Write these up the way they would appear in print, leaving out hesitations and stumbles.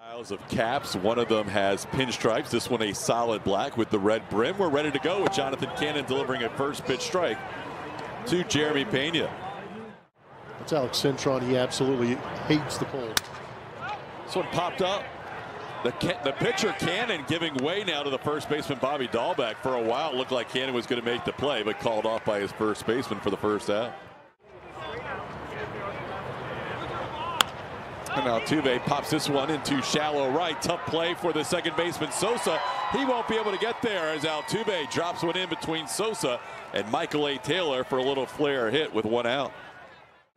Styles of caps. One of them has pinstripes. This one a solid black with the red brim. We're ready to go with Jonathan Cannon delivering a first pitch strike to Jeremy Pena. That's Alex Cintron. He absolutely hates the cold. This one popped up. The pitcher Cannon giving way now to the first baseman Bobby Dahlbeck. For a while it looked like Cannon was going to make the play, but called off by his first baseman for the first out. And Altuve pops this one into shallow right. Tough play for the second baseman Sosa. He won't be able to get there as Altuve drops one in between Sosa and Michael A. Taylor for a little flare hit with one out.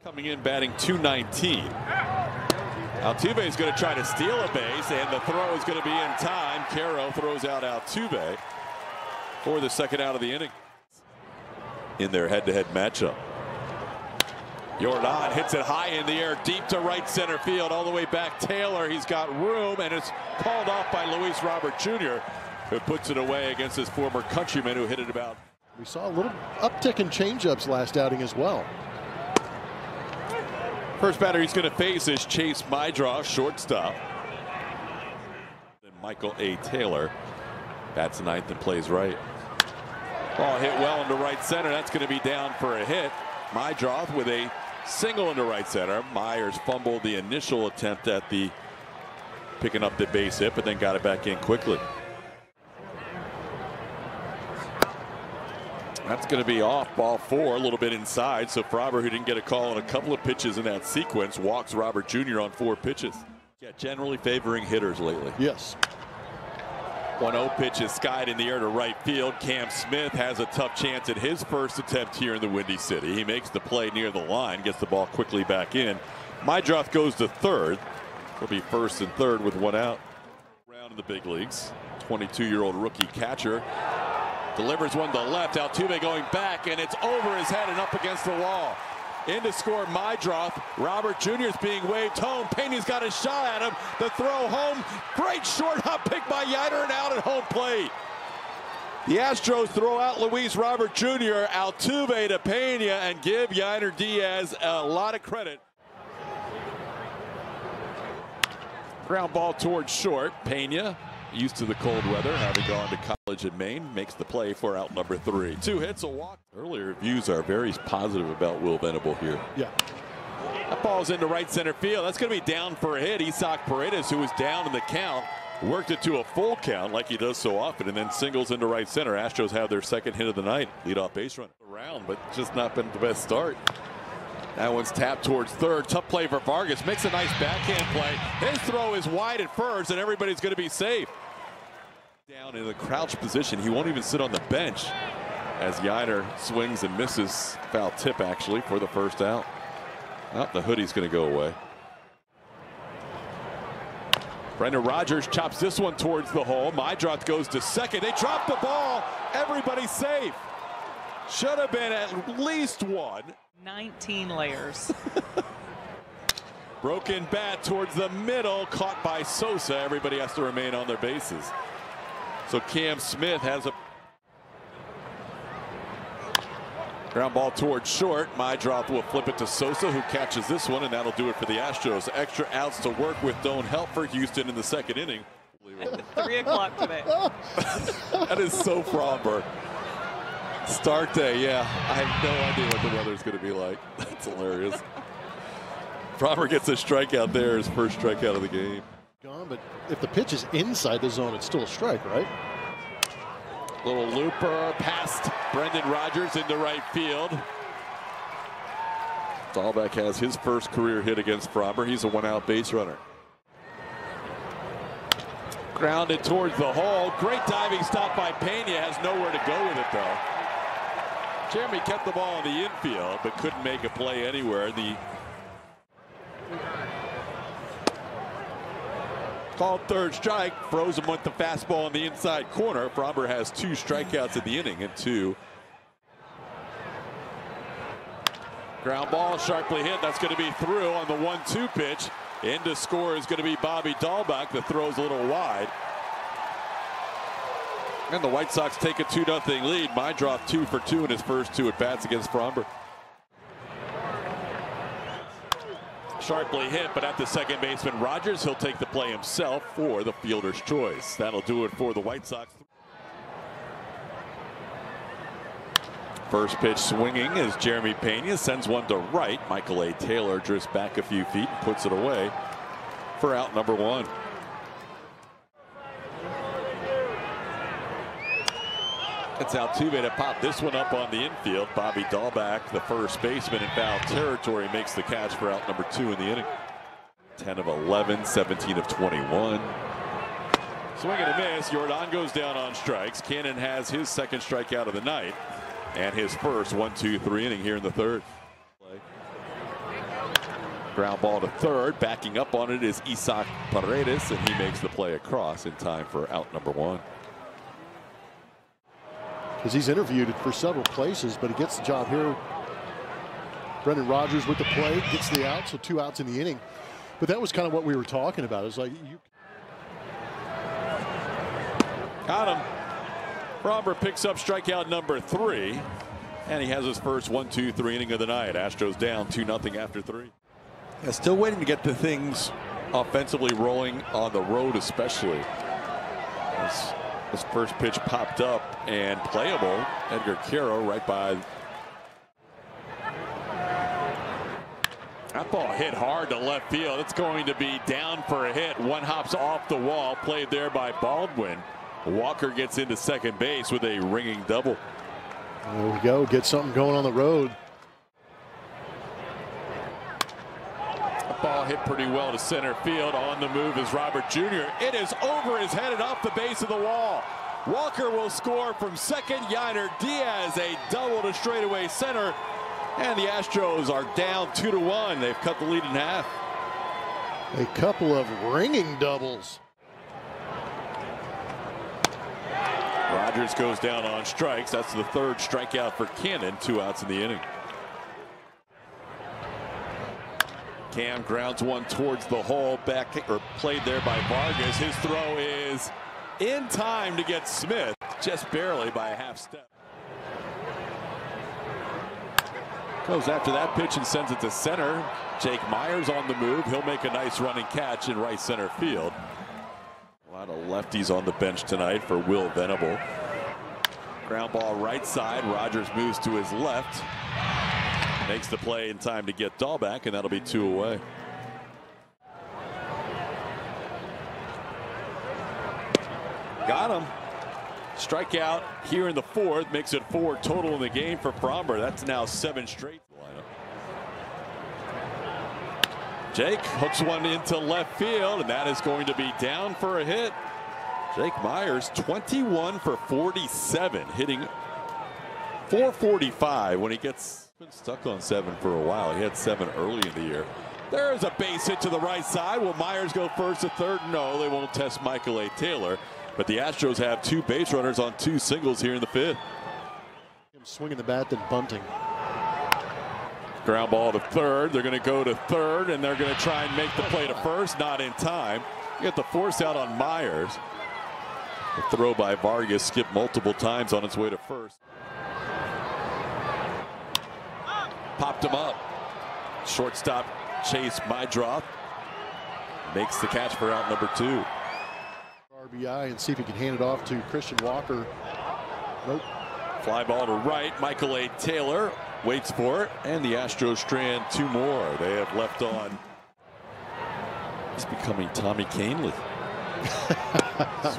Coming in batting .219. Altuve is going to try to steal a base, and the throw is going to be in time. Caro throws out Altuve for the second out of the inning in their head-to-head matchup. Jordan hits it high in the air, deep to right center field, all the way back. Taylor, he's got room, and it's called off by Luis Robert Jr., who puts it away against his former countryman who hit it about. We saw a little uptick in changeups last outing as well. First batter he's going to face is Chase Mydroth, shortstop. And Michael A. Taylor bats ninth and plays right. Ball hit well into right center. That's going to be down for a hit. Mydroth with a single into right center. Myers fumbled the initial attempt at picking up the base hit, but then got it back in quickly. That's going to be off, ball four, a little bit inside. So Frawber, who didn't get a call on a couple of pitches in that sequence, walks Robert Jr. on 4 pitches. Yeah, generally favoring hitters lately. Yes. 1-0 pitch is skied in the air to right field. Cam Smith has a tough chance at his first attempt here in the Windy City. He makes the play near the line, gets the ball quickly back in. Mydroth goes to third. He'll be first and third with one out. Round in the big leagues. 22-year-old rookie catcher. Delivers one to left. Altuve going back, and it's over his head and up against the wall. In to score Mydroth. Robert Jr. is being waved home. Pena's got a shot at him. The throw home. Great short hop pick by Yainer and out at home plate. The Astros throw out Luis Robert Jr. Altuve to Pena and give Yainer Diaz a lot of credit. Ground ball towards short. Pena, used to the cold weather, having gone to college in Maine, makes the play for out number 3. 2 hits, a walk. Earlier views are very positive about Will Venable here. Yeah. That ball's into right center field. That's going to be down for a hit. Isak Paredes, who was down in the count, worked it to a full count like he does so often, and then singles into right center. Astros have their second hit of the night. Leadoff base run around, but just not been the best start. That one's tapped towards third. Tough play for Vargas. Makes a nice backhand play. His throw is wide at first, and everybody's going to be safe. Down in the crouch position. He won't even sit on the bench as Yainer swings and misses. Foul tip, actually, for the first out. Oh, the hoodie's going to go away. Brendan Rodgers chops this one towards the hole. Mydroth goes to second. They drop the ball. Everybody's safe. Should have been at least one. 19 layers. Broken bat towards the middle, caught by Sosa. Everybody has to remain on their bases. So Cam Smith has a ground ball towards short. Mydroth will flip it to Sosa, who catches this one, and that'll do it for the Astros. Extra outs to work with don't help for Houston in the second inning. 3 o'clock today. That is so Frawber. Start day, yeah. I have no idea what the weather's going to be like. That's hilarious. Frawber gets a strikeout there, his first strikeout of the game. Gone, but if the pitch is inside the zone, it's still a strike, right? Little looper past Brendan Rodgers into right field. Dahlbeck has his first career hit against Frawber. He's a 1-out base runner. Grounded towards the hole. Great diving stop by Pena. Has nowhere to go with it, though. Jeremy kept the ball in the infield, but couldn't make a play anywhere. The called third strike. Froze him with the fastball in the inside corner. Frawber has 2 strikeouts in the inning and 2. Ground ball sharply hit. That's going to be through on the 1-2 pitch. In to score is going to be Bobby Dahlbeck. The throw's a little wide. And the White Sox take a 2-0 lead. Mydroth 2 for 2 in his first 2 at bats against Frawber. Sharply hit, but at the second baseman Rogers, he'll take the play himself for the fielder's choice. That'll do it for the White Sox. First pitch swinging as Jeremy Pena sends one to right. Michael A. Taylor drifts back a few feet and puts it away for out number one. It's Altuve to pop this one up on the infield. Bobby Dahlback, the first baseman in foul territory, makes the catch for out number two in the inning. 10 of 11, 17 of 21. Swing and a miss. Jordan goes down on strikes. Cannon has his second strikeout of the night and his first 1-2-3 inning here in the third. Ground ball to third. Backing up on it is Isaac Paredes, and he makes the play across in time for out number one. Because he's interviewed for several places, but he gets the job here. Brendan Rodgers with the play, gets the out, so 2 outs in the inning. But that was kind of what we were talking about. It's like you got him. Fromber picks up strikeout number 3, and he has his first 1-2-3 inning of the night. Astros down 2-0 after 3. Yeah, still waiting to get the things offensively rolling on the road, especially. His first pitch popped up and playable. Edgar Quero right by. That ball hit hard to left field. It's going to be down for a hit. One hops off the wall, played there by Baldwin. Walker gets into second base with a ringing double. There we go. Get something going on the road. The ball hit pretty well to center field. On the move is Robert Jr. It is over his head and off the base of the wall. Walker will score from second. Yainer Diaz a double to straightaway center. And the Astros are down 2-1. They've cut the lead in half. A couple of ringing doubles. Rogers goes down on strikes. That's the third strikeout for Cannon. 2 outs in the inning. Cam grounds one towards the hole, played there by Vargas. His throw is in time to get Smith, just barely by a half step. Goes after that pitch and sends it to center. Jake Myers on the move. He'll make a nice running catch in right center field. A lot of lefties on the bench tonight for Will Venable. Ground ball right side. Rogers moves to his left. Makes the play in time to get Dahlback, and that'll be 2 away. Got him. Strikeout here in the fourth. Makes it 4 total in the game for Fromber. That's now 7 straight. Jake hooks one into left field, and that is going to be down for a hit. Jake Myers 21 for 47, hitting 445 when he gets been stuck on 7 for a while. He had 7 early in the year. There's a base hit to the right side. Will Myers go first to third? No, they won't test Michael A. Taylor. But the Astros have 2 base runners on 2 singles here in the 5th. Him swinging the bat, then bunting. Ground ball to third. They're going to go to third, and they're going to try and make the play to first. Not in time. Get the force out on Myers. The throw by Vargas skipped multiple times on its way to first. Popped him up. Shortstop Chase Mydroth makes the catch for out number 2. RBI and see if he can hand it off to Christian Walker. Nope. Fly ball to right. Michael A. Taylor waits for it, and the Astros strand 2 more. They have left on. He's becoming Tommy Canely.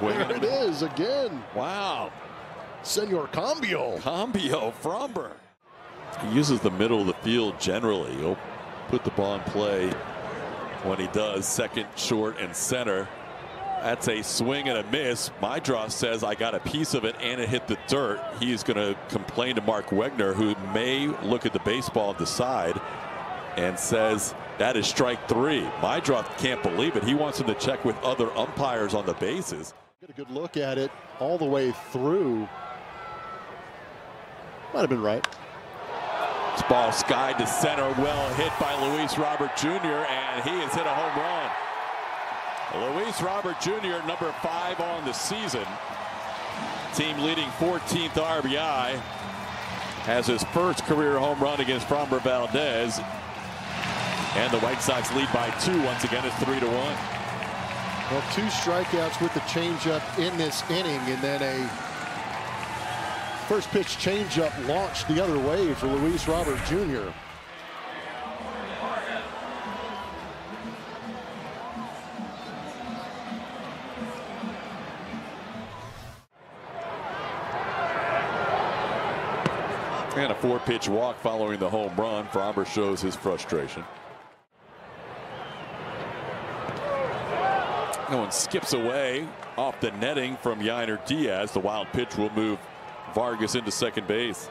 There it is again. Wow. Senor Cambio. Cambio, Fromber. He uses the middle of the field generally. He'll put the ball in play when he does. Second, short, and center. That's a swing and a miss. Mydroth says, I got a piece of it and it hit the dirt. He's going to complain to Mark Wegner, who may look at the baseball and decide, and says that is strike 3. Mydroth can't believe it. He wants him to check with other umpires on the bases. Get a good look at it all the way through. Might have been right. This ball skied to center, well hit by Luis Robert Jr., and he has hit a home run. Luis Robert Jr., number 5 on the season. Team leading 14th RBI. Has his first career home run against Fromber Valdez. And the White Sox lead by 2. Once again, it's 3-1. Well, 2 strikeouts with the changeup in this inning, and then a first pitch changeup launched the other way for Luis Robert Jr. And a 4-pitch walk following the home run. Framber shows his frustration. No one skips away off the netting from Yainer Diaz. The wild pitch will move Vargas into second base.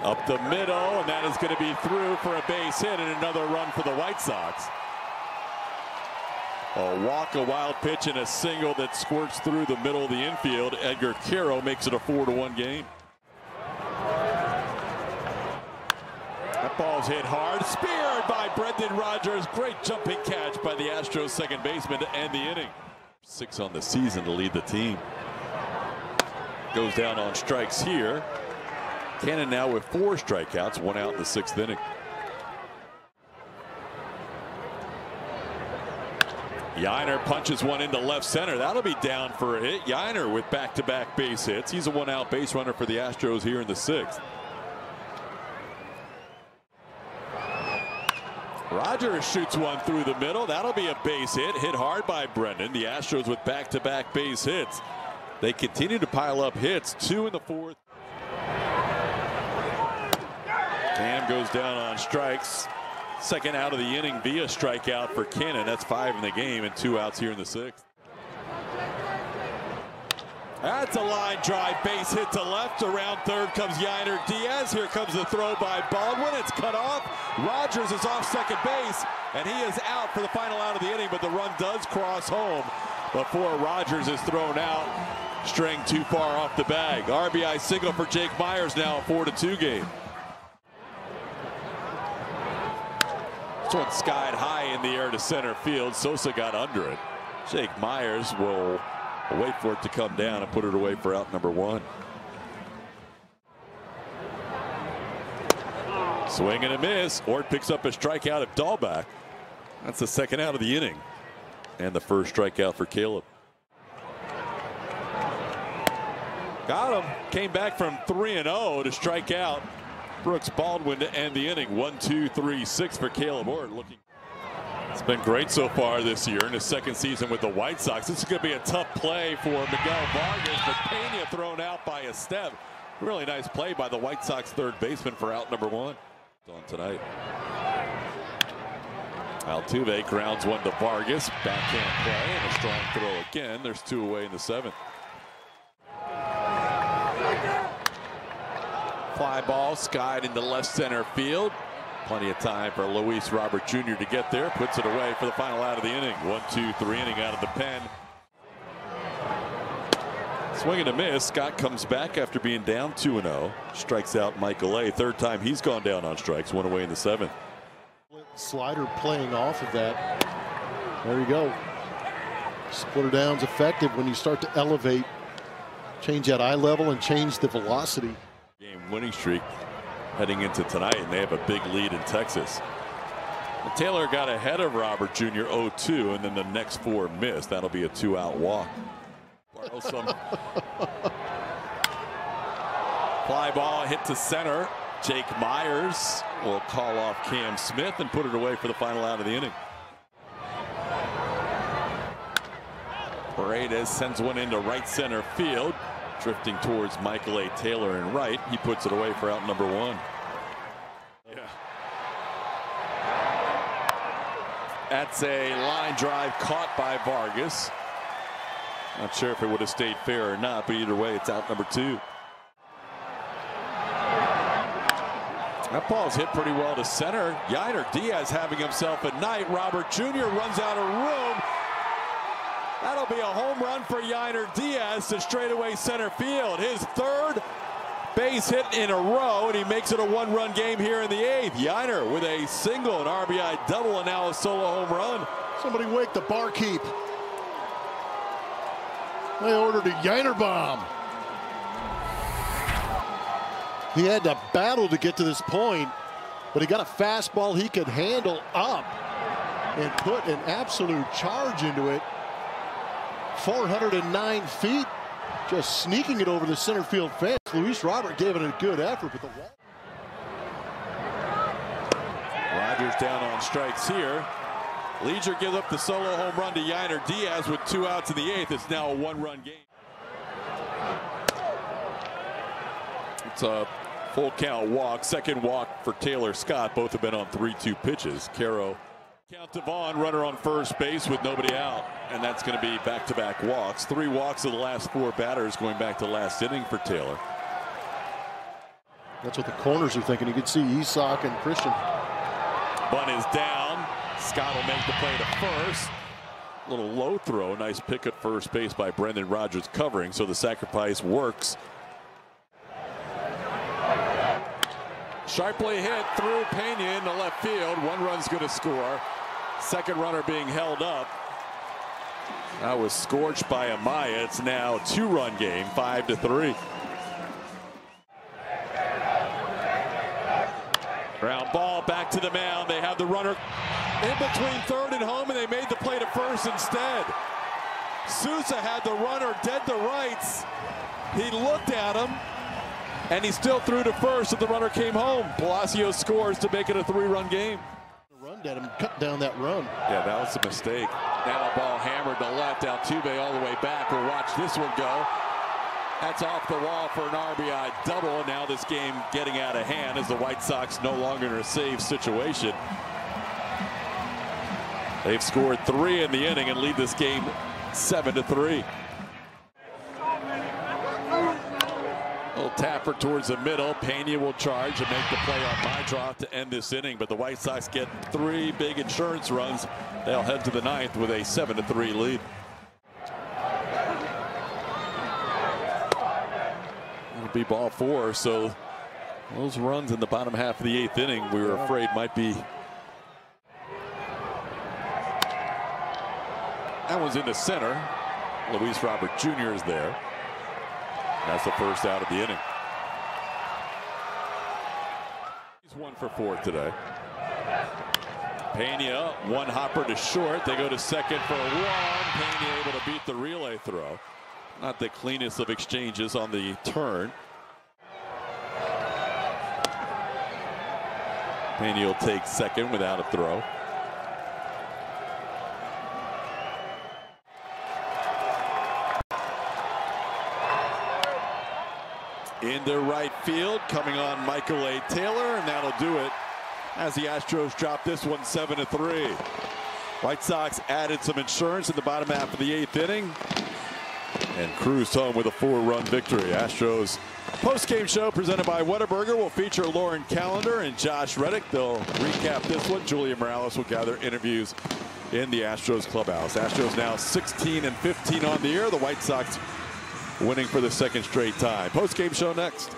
Up the middle, and that is going to be through for a base hit and another run for the White Sox. A walk, a wild pitch, and a single that squirts through the middle of the infield. Edgar Quero makes it a 4-1 game. That ball's hit hard, speared by Brendan Rodgers. Great jumping catch by the Astros second baseman to end the inning. 6 on the season to lead the team. Goes down on strikes here. Cannon now with 4 strikeouts, 1 out in the 6th inning. Yainer punches one into left center. That'll be down for a hit. Yainer with back-to-back base hits. He's a 1-out base runner for the Astros here in the 6th. Rodgers shoots one through the middle. That'll be a base hit. Hit hard by Brendan. The Astros with back-to-back base hits. They continue to pile up hits. 2 in the 4th. Cam goes down on strikes. 2nd out of the inning via strikeout for Cannon. That's 5 in the game and 2 outs here in the 6th. That's a line drive, base hit to left. Around third comes Yainer Diaz. Here comes the throw by Baldwin. It's cut off. Rodgers is off second base, and he is out for the final out of the inning, but the run does cross home before Rodgers is thrown out. String too far off the bag. RBI single for Jake Meyers, now a 4-2 game. This one skied high in the air to center field. Sosa got under it. Jake Meyers will wait for it to come down and put it away for out number 1. Swing and a miss. Ort picks up a strikeout at Dahlback. That's the 2nd out of the inning. And the first strikeout for Caleb. Got him. Came back from 3-0 to strike out Brooks Baldwin to end the inning. 1-2-3-6 for Caleb Ort. It's been great so far this year in his 2nd season with the White Sox. This is going to be a tough play for Miguel Vargas, but Pena thrown out by a step. Really nice play by the White Sox 3rd baseman for out number 1 on tonight. Altuve grounds one to Vargas. Backhand play and a strong throw again. There's 2 away in the 7th. Fly ball skied into left center field. Plenty of time for Luis Robert Jr. to get there. Puts it away for the final out of the inning. 1-2-3 inning out of the pen. Swing and a miss. Scott comes back after being down 2-0. Strikes out Michael A. 3rd time he's gone down on strikes. 1 away in the 7th. Slider playing off of that. There you go. Splitter down's effective when you start to elevate, change that eye level and change the velocity. Game winning streak heading into tonight, and they have a big lead in Texas. And Taylor got ahead of Robert Jr. 0-2, and then the next 4 missed. That'll be a 2-out walk. Fly ball hit to center. Jake Meyers will call off Cam Smith and put it away for the final out of the inning. Paredes sends one into right center field. Drifting towards Michael A. Taylor in right. He puts it away for out number 1. Yeah. That's a line drive caught by Vargas. Not sure if it would have stayed fair or not, but either way, it's out number 2. That ball's hit pretty well to center. Yainer Diaz having himself a night. Robert Jr. runs out of room. That'll be a home run for Yainer Diaz to straightaway center field. His 3rd base hit in a row, and he makes it a 1-run game here in the 8th. Yainer with a single, an RBI double, and now a solo home run. Somebody wake the barkeep. They ordered a Yainer bomb. He had to battle to get to this point, but he got a fastball he could handle up and put an absolute charge into it. 409 feet, just sneaking it over the center field fence. Luis Robert gave it a good effort, but the wall. Rogers down on strikes here. Leisure gives up the solo home run to Yainer Diaz with 2 outs in the 8th. It's now a 1-run game. It's a full count walk. Second walk for Taylor Scott. Both have been on 3-2 pitches. Caro count to Vaughn, runner on first base with nobody out. And that's going to be back-to-back walks. 3 walks of the last 4 batters going back to last inning for Taylor. That's what the corners are thinking. You could see Isak and Christian. Bunt is down. Scott will make the play to first. Little low throw. Nice pick at first base by Brendan Rodgers covering. So the sacrifice works. Sharply hit through Pena into left field. 1 run's going to score. Second runner being held up. That was scorched by Amaya. It's now a 2-run game, 5-3. Ground ball back to the mound. They have the runner in between third and home, and they made the play to first instead. Sousa had the runner dead to rights. He looked at him, and he still threw to first, and the runner came home. Palacio scores to make it a 3-run game. Run at him, cut down that run. Yeah, that was a mistake. Now a ball hammered to left. Altuve all the way back. We'll watch this one go. That's off the wall for an RBI double, and now this game getting out of hand as the White Sox no longer in a save situation. They've scored 3 in the inning and lead this game 7-3. Little tapper towards the middle. Pena will charge and make the play on Mydroth to end this inning, but the White Sox get 3 big insurance runs. They'll head to the 9th with a 7-3 lead. It'll be ball 4, so those runs in the bottom half of the 8th inning we were afraid might be. That one's in the center. Luis Robert Jr. is there. That's the first out of the inning. He's 1 for 4 today. Pena, 1 hopper to short. They go to second for a run. Pena able to beat the relay throw. Not the cleanest of exchanges on the turn. Pena will take second without a throw. Into right field, coming on Michael A. Taylor, and that'll do it as the Astros drop this one 7-3. White Sox added some insurance in the bottom half of the 8th inning and cruised home with a 4-run victory. Astros post-game show presented by Whataburger will feature Lauren Callender and Josh Reddick. They'll recap this one. Julia Morales will gather interviews in the Astros clubhouse. Astros now 16-15 on the year. The White Sox winning for the 2nd straight time. Post-game show next.